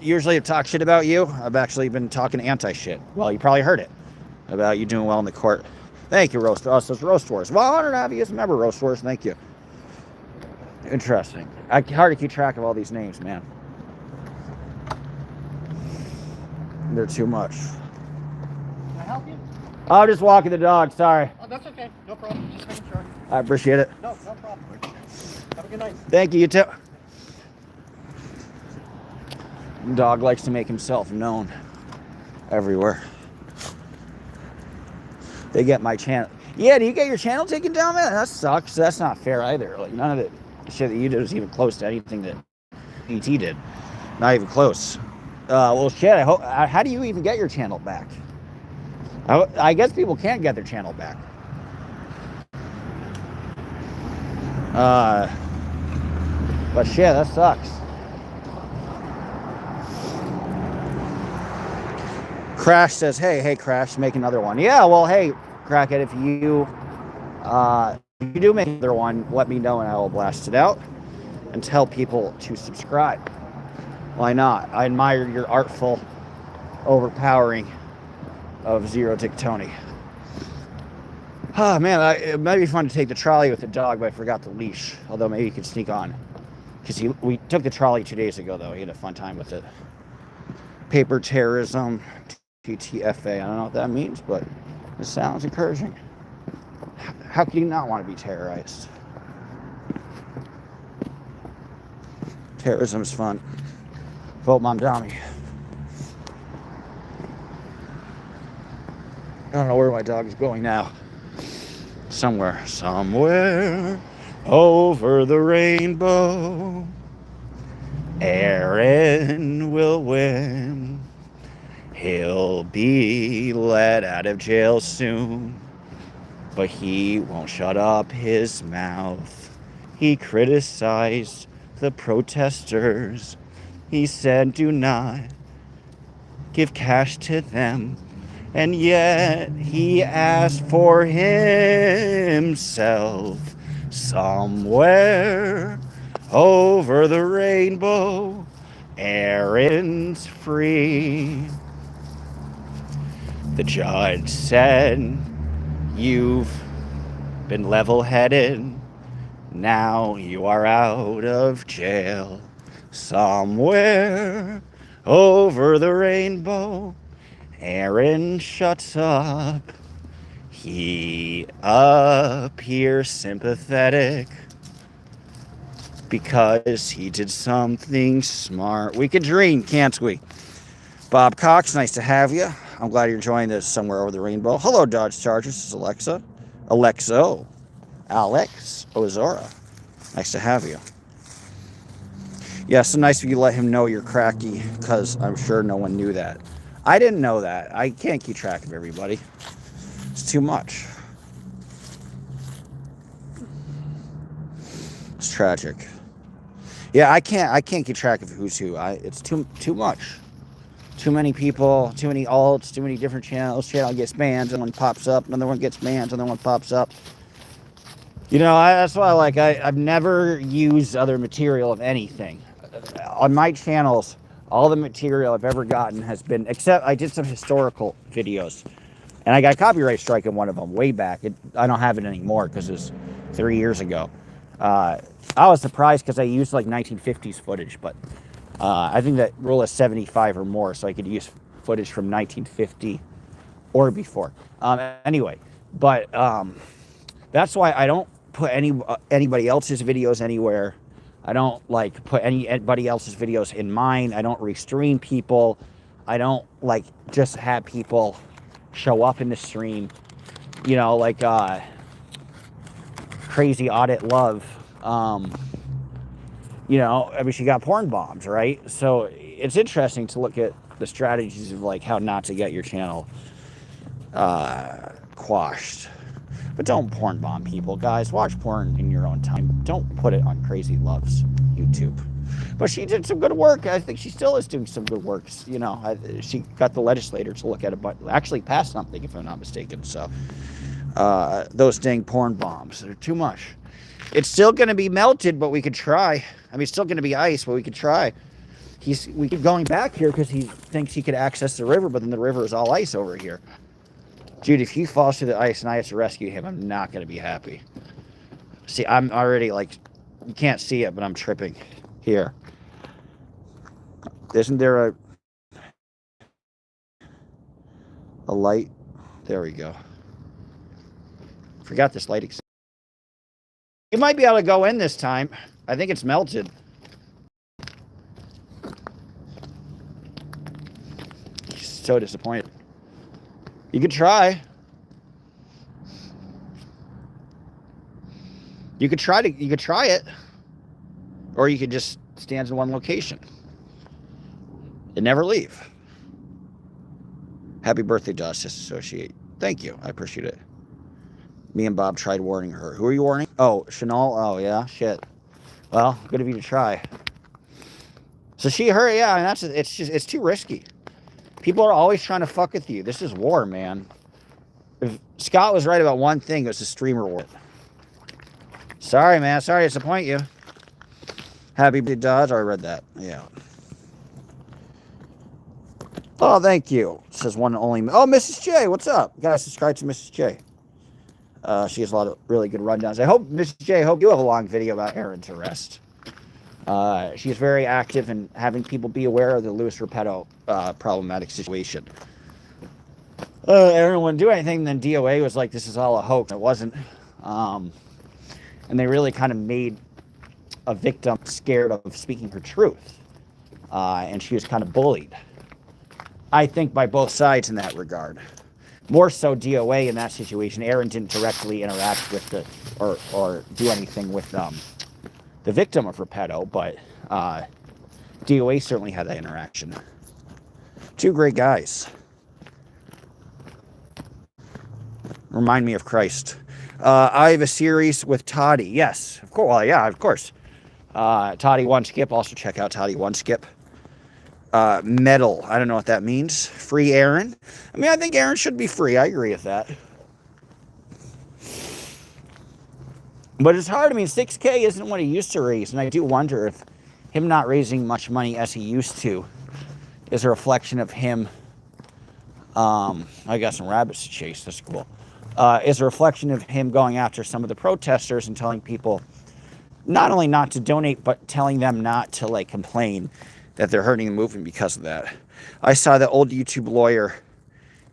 Usually I talk shit about you. I've actually been talking anti-shit. Well, you probably heard it about you doing well in the court. Thank you, Roast Wars. Roast Wars. Well, honored to have you as a member, Roast Wars. Thank you. Interesting. Hard to keep track of all these names, man. They're too much. Can I help you? I'm just walking the dog. Sorry. Oh, that's okay. No problem. Just making sure. I appreciate it. No problem. Have a good night. Thank you. You too. Dog likes to make himself known everywhere. They get my channel. Yeah, do you get your channel taken down, man? That sucks. That's not fair either. Like, none of the shit that you did was even close to anything that ET did. Not even close. Well, shit, how do you even get your channel back? I guess people can't get their channel back. But shit, that sucks. Crash says, hey, Crash, make another one. Yeah, well, hey, Crackhead, if you do make another one, let me know and I will blast it out and tell people to subscribe. Why not? I admire your artful overpowering of Zero Dick Tony. Oh, man, it might be fun to take the trolley with the dog, but I forgot the leash. Although maybe you could sneak on. Because we took the trolley 2 days ago, though. He had a fun time with it. Paper terrorism. TTFA. I don't know what that means, but it sounds encouraging. How can you not want to be terrorized? Terrorism is fun. Vote Mom Dami. I don't know where my dog is going now. Somewhere over the rainbow, Aaron will win. He'll be let out of jail soon, but he won't shut up his mouth. He criticized the protesters. He said, do not give cash to them. And yet he asked for himself somewhere over the rainbow. Aaron's free. The judge said, you've been level-headed. Now you are out of jail. Somewhere over the rainbow. Aaron shuts up. He appears sympathetic because he did something smart. We could dream, can't we? Bob Cox, nice to have you. I'm glad you're enjoying this somewhere over the rainbow. Hello, Dodge Chargers. This is Alexa. Alexo. Alex Ozora. Nice to have you. Yeah, so nice of you to let him know you're cracky, because I'm sure no one knew that. I didn't know that. I can't keep track of everybody. It's too much. It's tragic. Yeah, I can't keep track of who's who. It's too much. Too many people, too many alts, too many different channels. Channel gets banned, another one pops up, another one gets banned, another one pops up. You know, that's why I've never used other material of anything. On my channels, all the material I've ever gotten has been, except I did some historical videos. And I got a copyright strike in one of them way back. I don't have it anymore because it was 3 years ago. I was surprised because I used like 1950s footage, but I think that rule is 75 or more, so I could use footage from 1950 or before. Anyway, but that's why I don't put anybody else's videos anywhere. I don't like put anybody else's videos in mine. I don't restream people. I don't like just have people show up in the stream. You know, like Crazy Audit Love. You know, I mean, she got porn bombs, right? So it's interesting to look at the strategies of like how not to get your channel quashed. But don't porn bomb people, guys. Watch porn in your own time. Don't put it on Crazy Love's YouTube. But she did some good work. I think she still is doing some good work. You know, she got the legislator to look at it, but actually passed something, if I'm not mistaken. So those dang porn bombs, they're too much. It's still going to be melted, but we could try. I mean, it's still going to be ice, but we could try. We keep going back here because he thinks he could access the river, but then the river is all ice over here. Dude, if he falls through the ice and I have to rescue him, I'm not going to be happy. See, I'm already like, you can't see it, but I'm tripping here. Isn't there a light? There we go. Forgot this light exists. You might be able to go in this time. I think it's melted. He's so disappointed. You could try. You could try it. Or you could just stand in one location and never leave. Happy birthday, Justice Associate. Thank you. I appreciate it. Me and Bob tried warning her. Who are you warning? Oh, Chanel. Oh, yeah. Shit. Well, good of you to try. So yeah, and it's too risky. People are always trying to fuck with you. This is war, man. If Scott was right about one thing, it was the streamer war. Sorry, man. Sorry to disappoint you. Happy birthday, Dodge. I read that. Yeah. Oh, thank you. Says one and only. Oh, Mrs. J. What's up? You guys subscribe to Mrs. J. She has a lot of really good rundowns. I hope, Mrs. J, I hope you have a long video about Aaron's arrest. She is very active in having people be aware of the Louis Repetto problematic situation. Aaron wouldn't do anything, then DOA was like, this is all a hoax. It wasn't. And they really kind of made a victim scared of speaking her truth. And she was kind of bullied, I think, by both sides in that regard. More so DOA in that situation. Aaron didn't directly interact with or do anything with the victim of Repetto, but DOA certainly had that interaction. Two great guys. Remind me of Christ. I have a series with Toddy. Yes, of course. Well, yeah, of course. Toddy One Skip. Also check out Toddy One Skip. Metal. I don't know what that means. Free Aaron. I mean, I think Aaron should be free. I agree with that. But it's hard. I mean, 6K isn't what he used to raise. And I do wonder if him not raising much money as he used to is a reflection of him. I got some rabbits to chase. That's cool. Is a reflection of him going after some of the protesters and telling people not only not to donate, but telling them not to like complain that they're hurting the movement because of that. I saw the old YouTube lawyer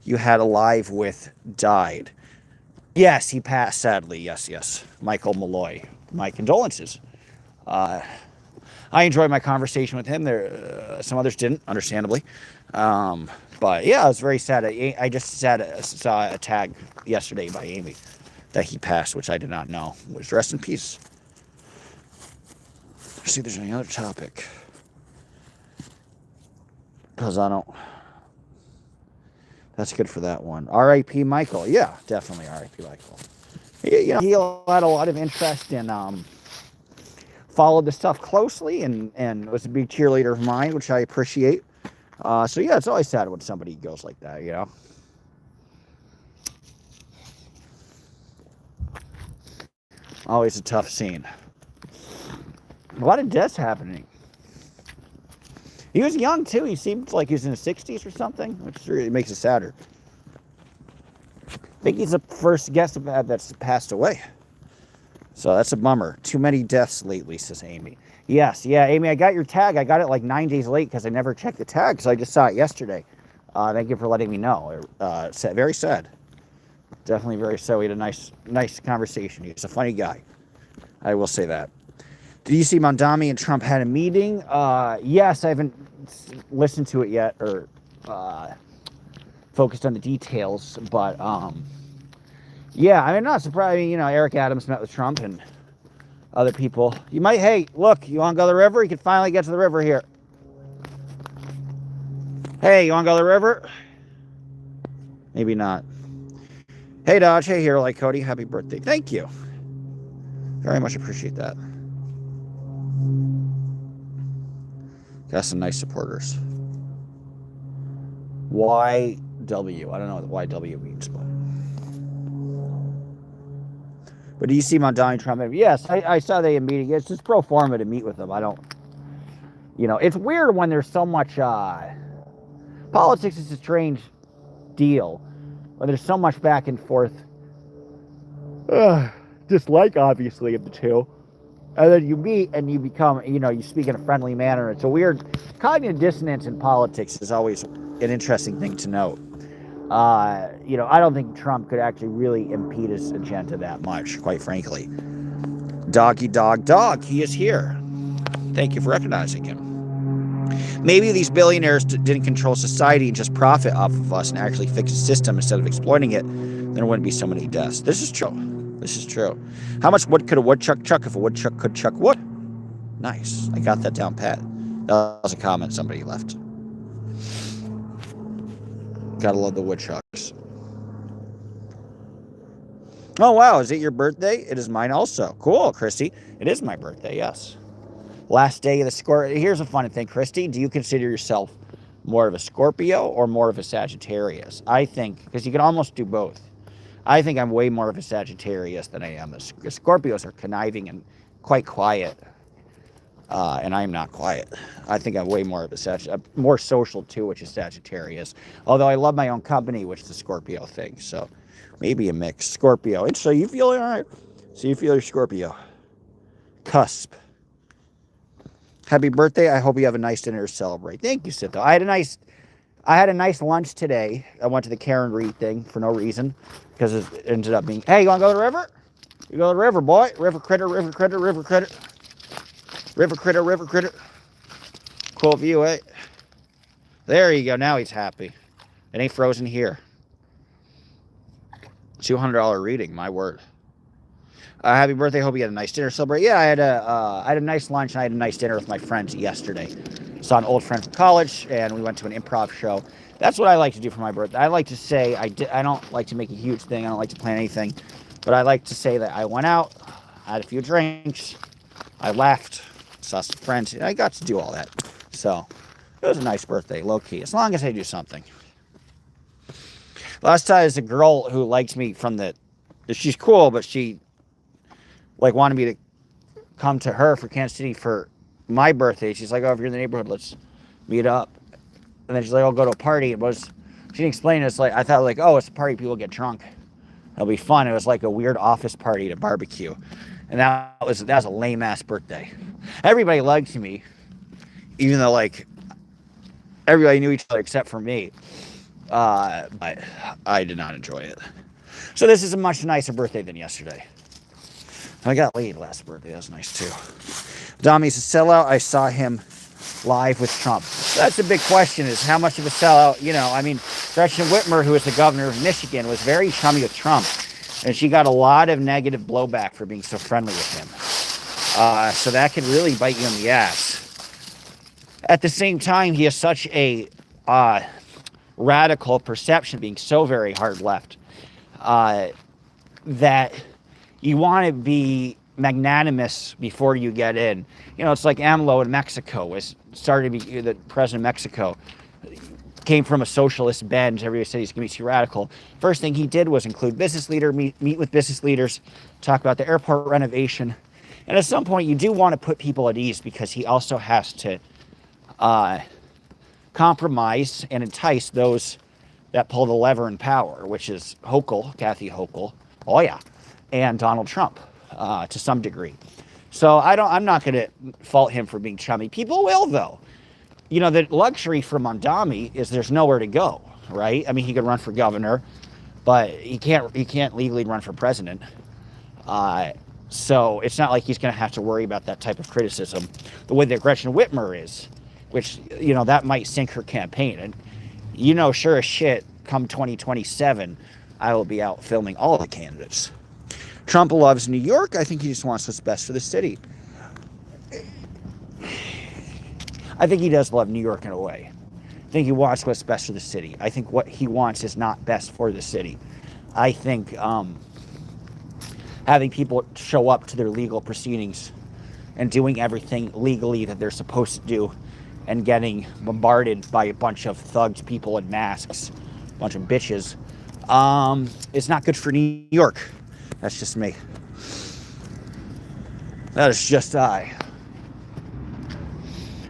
you had a live with died. Yes, he passed, sadly. Yes. Michael Malloy. My condolences. I enjoyed my conversation with him. There, some others didn't, understandably. But yeah, I was very sad. I just saw a tag yesterday by Amy that he passed, which I did not know. Was rest in peace. Let's see if there's any other topic. Because I don't. That's good for that one. R.I.P. Michael. Yeah, definitely R.I.P. Michael. He had a lot of interest in followed the stuff closely and was a big cheerleader of mine, which I appreciate. So yeah, it's always sad when somebody goes like that, you know. Always a tough scene. A lot of deaths happening. He was young too. He seemed like he was in his 60s or something, which really makes it sadder. I think he's the first guest that's passed away. So that's a bummer. Too many deaths lately, says Amy. Yes, yeah, Amy, I got your tag. I got it like 9 days late because I never checked the tag, so I just saw it yesterday. Thank you for letting me know. Very sad. Definitely very sad. We had a nice conversation. He's a funny guy. I will say that. Did you see Mondami and Trump had a meeting? Yes, I haven't listened to it yet or focused on the details, but yeah, I'm not surprised. I mean, Eric Adams met with Trump and other people. Hey, look, you want to go to the river? You can finally get to the river here. Hey, you want to go to the river? Maybe not. Hey, Dodge. Hey, Hero Like Cody. Happy birthday. Thank you. Very much appreciate that. Got some nice supporters. YW. I don't know what YW means, but do you see Mondani Trump? Yes, I saw they meeting. It's just pro forma to meet with them. I don't, it's weird when there's so much, politics is a strange deal. When there's so much back and forth, dislike obviously of the two. And then you meet and you become, you speak in a friendly manner. It's a weird cognitive dissonance in politics is always an interesting thing to note. I don't think Trump could actually really impede his agenda that much, quite frankly. Doggy dog, he is here. Thank you for recognizing him. Maybe these billionaires didn't control society and just profit off of us and actually fix the system instead of exploiting it, then there wouldn't be so many deaths. This is true. How much wood could a woodchuck chuck if a woodchuck could chuck wood? Nice. I got that down pat. That was a comment somebody left. Gotta love the woodchucks. Oh, wow. Is it your birthday? It is mine also. Cool, Christy. It is my birthday, yes. Last day of the Scorpio. Here's a funny thing, Christy. Do you consider yourself more of a Scorpio or more of a Sagittarius? I think, because you can almost do both. I think I'm way more of a Sagittarius than I am. Scorpios are conniving and quite quiet. And I'm not quiet. I think I'm way more of a more social too, which is Sagittarius. Although I love my own company, which is a Scorpio thing. So maybe a mix. Scorpio. And so you feel all right. So you feel your Scorpio. Cusp. Happy birthday. I hope you have a nice dinner to celebrate. Thank you, Sito. I had a nice lunch today. I went to the Karen Reed thing for no reason. Because it ended up being, hey, you want to go to the river? You go to the river, boy. River critter. River critter. Cool view, eh? There you go. Now he's happy. It ain't frozen here. $200 reading, my word. Happy birthday. Hope you had a nice dinner celebrate. Yeah, I had a nice lunch and I had a nice dinner with my friends yesterday. Saw an old friend from college and we went to an improv show. That's what I like to do for my birthday. I like to say, I don't like to make a huge thing. I don't like to plan anything. But I like to say that I went out, had a few drinks, I left, saw some friends, and I got to do all that. So, it was a nice birthday, low-key, as long as I do something. Last time is a girl who liked me she's cool, but she, wanted me to come to her for Kansas City for my birthday. She's like, oh, if you're in the neighborhood, let's meet up. And then she's like, I'll go to a party. She didn't explain it. It's I thought it's a party, people get drunk. It'll be fun. It was like a weird office party to barbecue. And that was a lame ass birthday. Everybody liked me, even though everybody knew each other except for me. But I did not enjoy it. So this is a much nicer birthday than yesterday. I got laid last birthday. That was nice too. Adami's a sellout. I saw him live with Trump. That's the big question, is how much of a sellout, I mean, Gretchen Whitmer, who is the governor of Michigan, was very chummy with Trump. And she got a lot of negative blowback for being so friendly with him. So that could really bite you in the ass. At the same time, he has such a radical perception, being so very hard left, that you want to be magnanimous before you get in. It's like AMLO in Mexico started to be the president of Mexico. Came from a socialist bend. Everybody said he's going to be too radical. First thing he did was include business leader, meet with business leaders, talk about the airport renovation. And at some point, you do want to put people at ease, because he also has to compromise and entice those that pull the lever in power, which is Kathy Hochul, and Donald Trump to some degree. So I'm not going to fault him for being chummy. People will, though. The luxury for Mondami is there's nowhere to go, right? I mean, he could run for governor, but he can't legally run for president. So it's not like he's going to have to worry about that type of criticism the way that Gretchen Whitmer is, which, that might sink her campaign. And, sure as shit, come 2027, I will be out filming all the candidates. Trump loves New York. I think he just wants what's best for the city. I think he does love New York in a way. I think he wants what's best for the city. I think what he wants is not best for the city. I think having people show up to their legal proceedings and doing everything legally that they're supposed to do and getting bombarded by a bunch of thugged people in masks, a bunch of bitches, is not good for New York. That's just me. That is just I.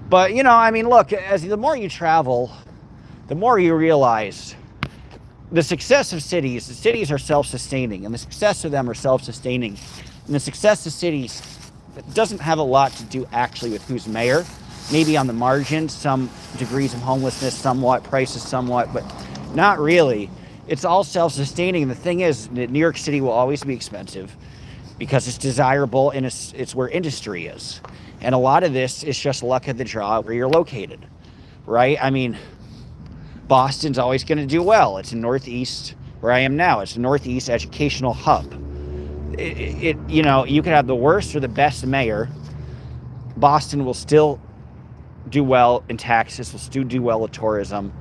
But, look, the more you travel, the more you realize the success of cities. The cities are self-sustaining, and the success of them are self-sustaining. And the success of cities doesn't have a lot to do actually with who's mayor. Maybe on the margins, some degrees of homelessness, somewhat, prices somewhat, but not really. It's all self-sustaining. And the thing is that New York City will always be expensive because it's desirable, and it's where industry is. And a lot of this is just luck of the draw where you're located, right? I mean, Boston's always going to do well. It's in Northeast, where I am now. It's a Northeast educational hub. You can have the worst or the best mayor. Boston will still do well in taxes, will still do well with tourism.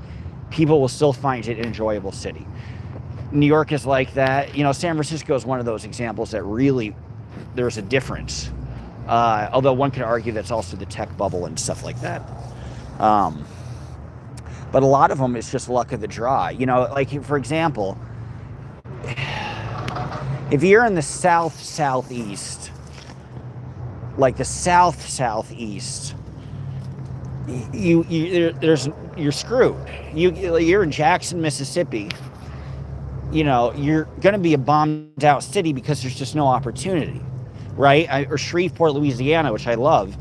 People will still find it an enjoyable city. New York is like that. San Francisco is one of those examples that really there's a difference. Although one could argue that's also the tech bubble and stuff like that. But a lot of them, it's just luck of the draw. Like, for example, if you're in the southeast, like the southeast, you're screwed. You're in Jackson, Mississippi. You're going to be a bombed out city because there's just no opportunity, right? Or Shreveport, Louisiana, which I love.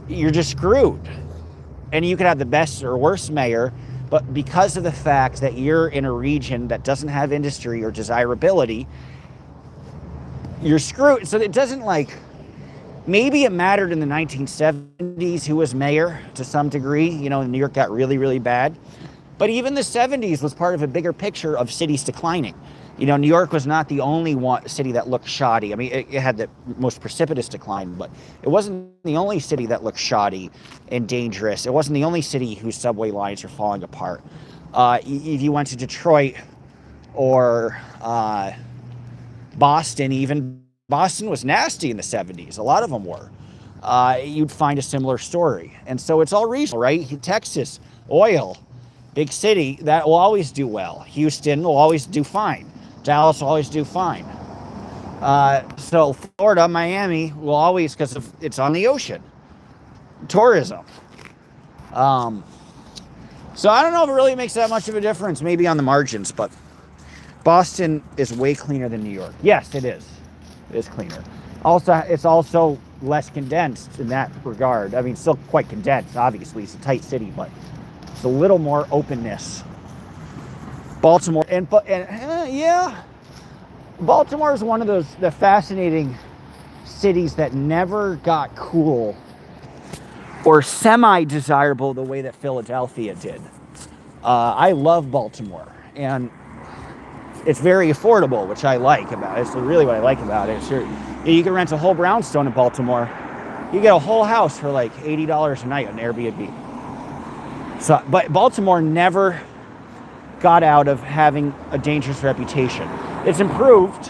You're just screwed. And you could have the best or worst mayor, but because of the fact that you're in a region that doesn't have industry or desirability, you're screwed. So it doesn't maybe it mattered in the 1970s who was mayor to some degree. New York got really, really bad. But even the 70s was part of a bigger picture of cities declining. New York was not the only city that looked shoddy. I mean, it had the most precipitous decline, but it wasn't the only city that looked shoddy and dangerous. It wasn't the only city whose subway lines are falling apart. If you went to Detroit or Boston, even Boston was nasty in the 70s. A lot of them were. You'd find a similar story. And so it's all regional, right? Texas, oil, big city, that will always do well. Houston will always do fine. Dallas will always do fine. So Florida, Miami will always, because it's on the ocean. Tourism. So I don't know if it really makes that much of a difference, maybe on the margins, but Boston is way cleaner than New York. Yes, it is. It is cleaner. Also, it's also less condensed in that regard. I mean, still quite condensed, obviously. It's a tight city, but it's a little more openness. Baltimore, yeah, Baltimore is one of the fascinating cities that never got cool or semi-desirable the way that Philadelphia did. I love Baltimore, and it's very affordable, which I like about it. It's really what I like about it. You can rent a whole brownstone in Baltimore. You get a whole house for like $80 a night on Airbnb. So, but Baltimore never got out of having a dangerous reputation. It's improved,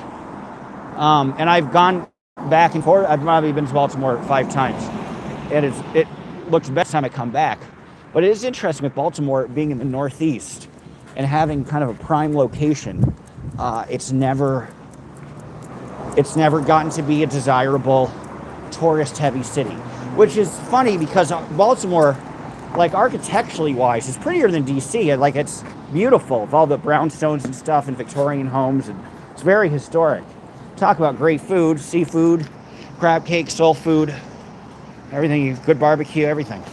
and I've gone back and forth. I've probably been to Baltimore 5 times, and it looks best time I come back. But it is interesting with Baltimore being in the Northeast and having kind of a prime location. It's never gotten to be a desirable tourist-heavy city, which is funny because Baltimore, like architecturally wise, is prettier than DC. Like, it's beautiful with all the brownstones and stuff and Victorian homes, and it's very historic. Talk about great food, seafood, crab cake, soul food, everything, good barbecue, everything.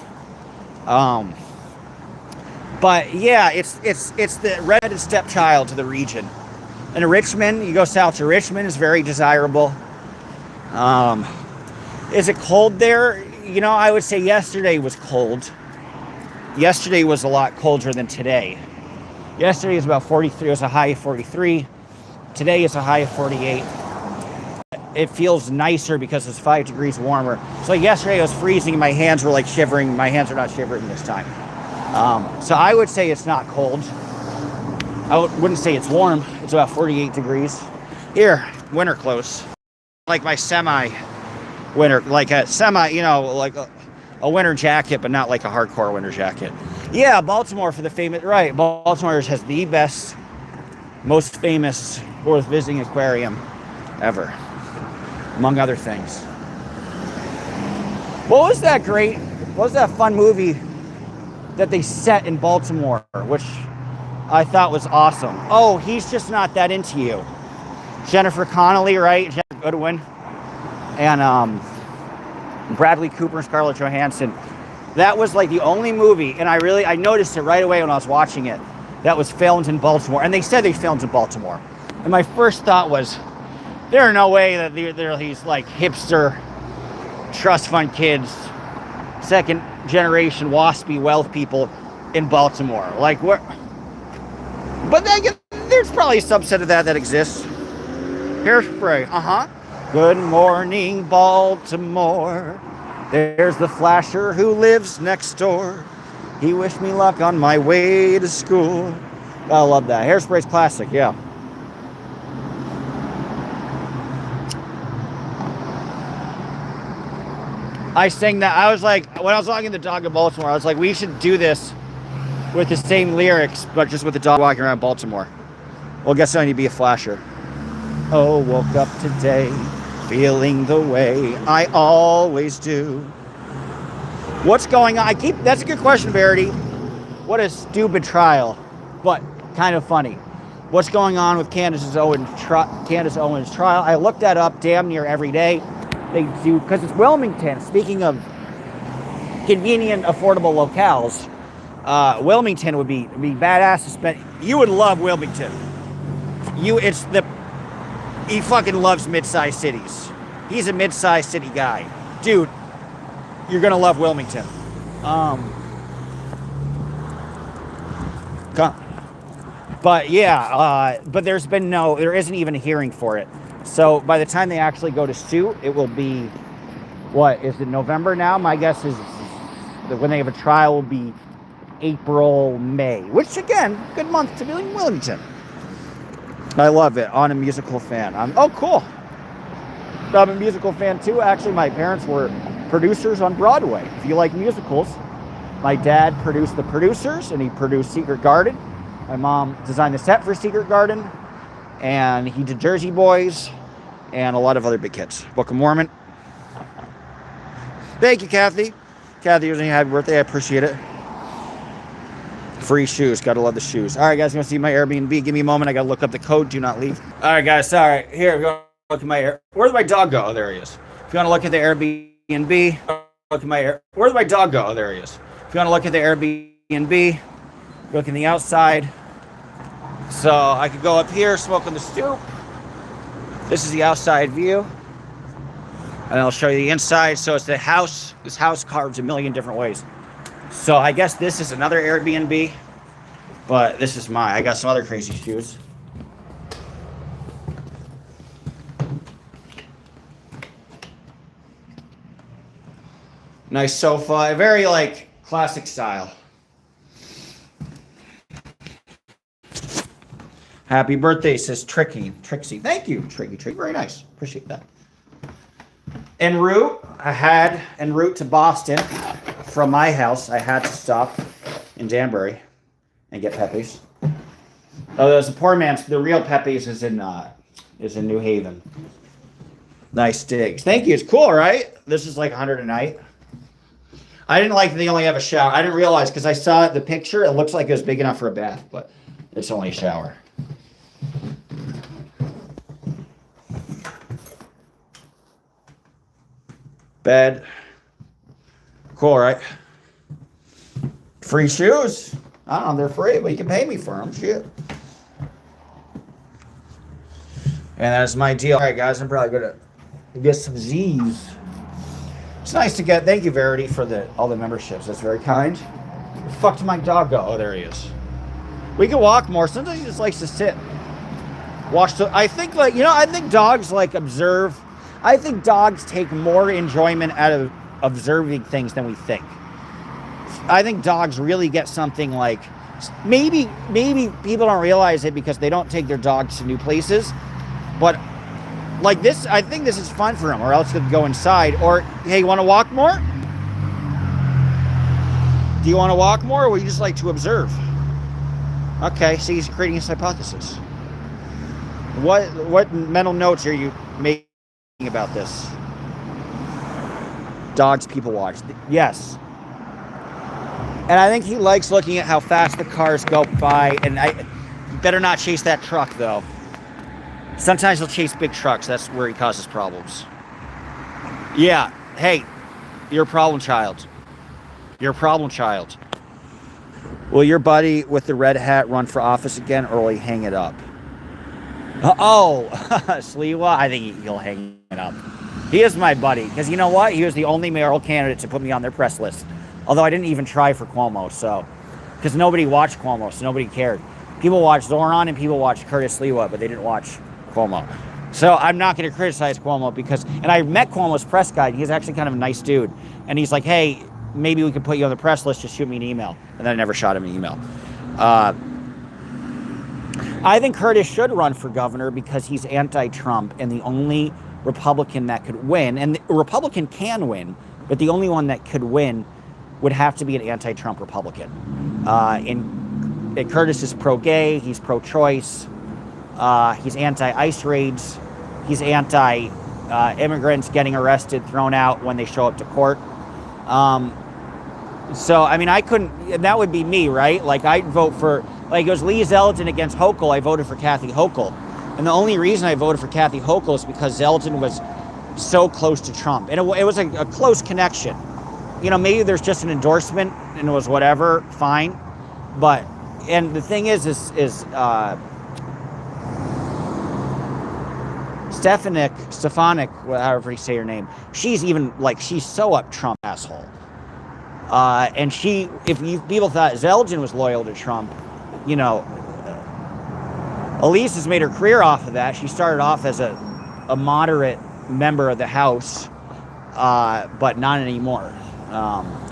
But yeah, it's the redheaded stepchild to the region. And Richmond, you go south to Richmond, is very desirable. Is it cold there? You know, I would say yesterday was cold. Yesterday was a lot colder than today. Yesterday was about 43. It was a high of 43. Today is a high of 48. It feels nicer because it's 5 degrees warmer. So yesterday it was freezing and my hands were like shivering. My hands are not shivering this time. So I would say it's not cold. I wouldn't say it's warm. It's about 48 degrees. Here, winter clothes. Like my semi-winter, like a semi, you know, like a winter jacket, but not like a hardcore winter jacket. Yeah, Baltimore for the famous, right. Baltimore has the best, most famous, worth visiting aquarium ever, among other things. What was that fun movie that they set in Baltimore, which I thought was awesome? Oh, He's Just Not That Into You. Jennifer Connelly, right? Jennifer Goodwin. And Bradley Cooper and Scarlett Johansson. That was like the only movie, and I noticed it right away when I was watching it, that was filmed in Baltimore. And they said they filmed in Baltimore. And my first thought was, there's no way that these like hipster trust fund kids, second generation waspy wealth people in Baltimore. Like, what? But then there's probably a subset of that exists. Hairspray, Good morning, Baltimore. There's the flasher who lives next door. He wished me luck on my way to school. I love that. Hairspray's classic, yeah. I sang that. I was like, when I was walking the dog in Baltimore, I was like, we should do this with the same lyrics, but just with the dog walking around Baltimore. Well, guess I need to be a flasher. Oh, woke up today, feeling the way I always do. What's going on? That's a good question, Verity. What a stupid trial, but kind of funny. What's going on with Candace Owens' trial? I looked that up damn near every day. They do, because it's Wilmington. Speaking of convenient, affordable locales, Wilmington would be badass to spend. You would love Wilmington. He fucking loves mid-sized cities. He's a mid-sized city guy. Dude, you're gonna love Wilmington. But yeah, but there isn't even a hearing for it. So by the time they actually go to suit, it will be, what, is it November now? My guess is that when they have a trial will be April, May, which again, good month to be in Wilmington. I love it. I'm a musical fan. Oh, cool. I'm a musical fan too. Actually, my parents were producers on Broadway. If you like musicals, my dad produced The Producers, and he produced Secret Garden. My mom designed the set for Secret Garden, and he did Jersey Boys and a lot of other big hits. Book of Mormon. Thank you, Kathy. Kathy, happy birthday. I appreciate it. Free shoes. Gotta love the shoes. All right, guys, you want to see my Airbnb? Give me a moment. I gotta look up the code. Do not leave. All right, guys. Sorry. Here, go look at my Where did my dog go? Oh, there he is. If you want to look at the Airbnb, look at my Where did my dog go? Oh, there he is. If you want to look at the Airbnb, look in the outside. So I could go up here, smoke on the stoop. This is the outside view. And I'll show you the inside. So it's the house. This house carved a million different ways. So I guess this is another Airbnb. But this is mine. I got some other crazy shoes. Nice sofa. Very, like, classic style. Happy birthday, says Trixie. Thank you, Trixie. Very nice. Appreciate that. En route, en route to Boston from my house, I had to stop in Danbury and get Pepe's. Oh, there's a poor man's. The real Pepe's is in New Haven. Nice digs. Thank you. It's cool, right? This is like $100 a night. I didn't like that they only have a shower. I didn't realize because I saw the picture. It looks like it was big enough for a bath, but it's only a shower. Bed. Cool, right? Free shoes. I don't know, they're free, but you can pay me for them. Shit. And that's my deal. All right, guys, I'm probably going to get some Z's. It's nice to get. Thank you, Verity, for all the memberships. That's very kind. Where the fuck did my dog go? Oh, there he is. We can walk more. Sometimes he just likes to sit. Watch I think, like, I think dogs, like, observe. I think dogs take more enjoyment out of observing things than we think. I think dogs really get something like, maybe people don't realize it because they don't take their dogs to new places, but like this, I think this is fun for them, or else they'll go inside. Or, hey, you want to walk more? Do you want to walk more, or would you just like to observe? Okay, so he's creating his hypothesis. What mental notes are you making about this? Dogs people watch. Yes. And I think he likes looking at how fast the cars go by. And I better not chase that truck, though. Sometimes he'll chase big trucks. That's where he causes problems. Yeah. Hey, you're a problem child. You're a problem child. Will your buddy with the red hat run for office again, or will he hang it up? Oh, Sliwa, I think he'll hang it up. He is my buddy, because you know what? He was the only mayoral candidate to put me on their press list. Although I didn't even try for Cuomo, because nobody watched Cuomo, so nobody cared. People watched Zoran and people watched Curtis Sliwa, but they didn't watch Cuomo. So I'm not going to criticize Cuomo and I met Cuomo's press guy. He's actually kind of a nice dude. And he's like, hey, maybe we could put you on the press list, just shoot me an email. And then I never shot him an email. I think Curtis should run for governor because he's anti-Trump and the only Republican that could win, and a Republican can win, but the only one that could win would have to be an anti-Trump Republican. And Curtis is pro-gay, he's pro-choice, he's anti-ICE raids, he's anti-immigrants getting arrested, thrown out when they show up to court. So, I mean, I couldn't, and that would be me, right? Like, I'd vote for, like, it was Lee Zeldin against Hochul, I voted for Kathy Hochul. And the only reason I voted for Kathy Hochul is because Zeldin was so close to Trump. And it was a close connection. Maybe there's just an endorsement and it was whatever, fine. But, and the thing is Stefanik, however you say her name, she's so up Trump asshole. And people thought Zeldin was loyal to Trump, Elise has made her career off of that. She started off as a moderate member of the House, but not anymore.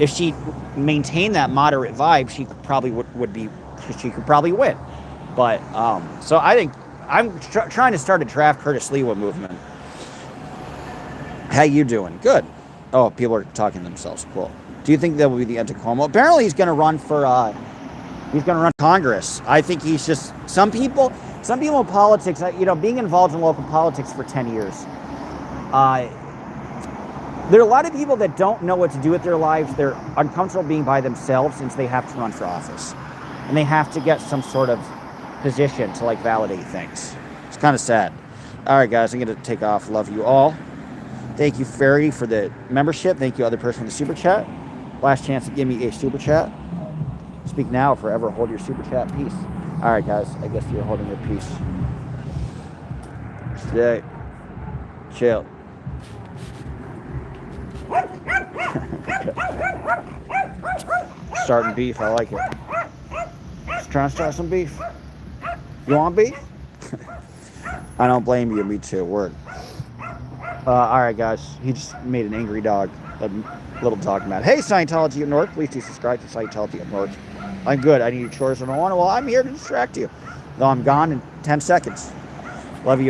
If she maintained that moderate vibe, she probably she could probably win. But so I think I'm trying to start a draft Curtis Sliwa movement. How you doing? Good. Oh, people are talking to themselves. Cool. Do you think that will be the end of Cuomo? Apparently, he's going to run for Congress. I think he's just some people in politics. Being involved in local politics for 10 years. There are a lot of people that don't know what to do with their lives. They're uncomfortable being by themselves since they have to run for office. And they have to get some sort of position to validate things. It's kind of sad. All right, guys, I'm going to take off. Love you all. Thank you, Ferry, for the membership. Thank you, other person, for the super chat. Last chance to give me a super chat. Speak now or forever hold your super chat. Peace. All right, guys, I guess you're holding your peace today. Chill. Starting beef, I like it. Just trying to start some beef. You want beef? I don't blame you, me too, word. Alright guys, he just made an angry dog. A little dog mad. Hey Scientology at North, please do subscribe to Scientology at North. I'm good, I need your chores and I want to. Well, I'm here to distract you. Though I'm gone in 10 seconds. Love you.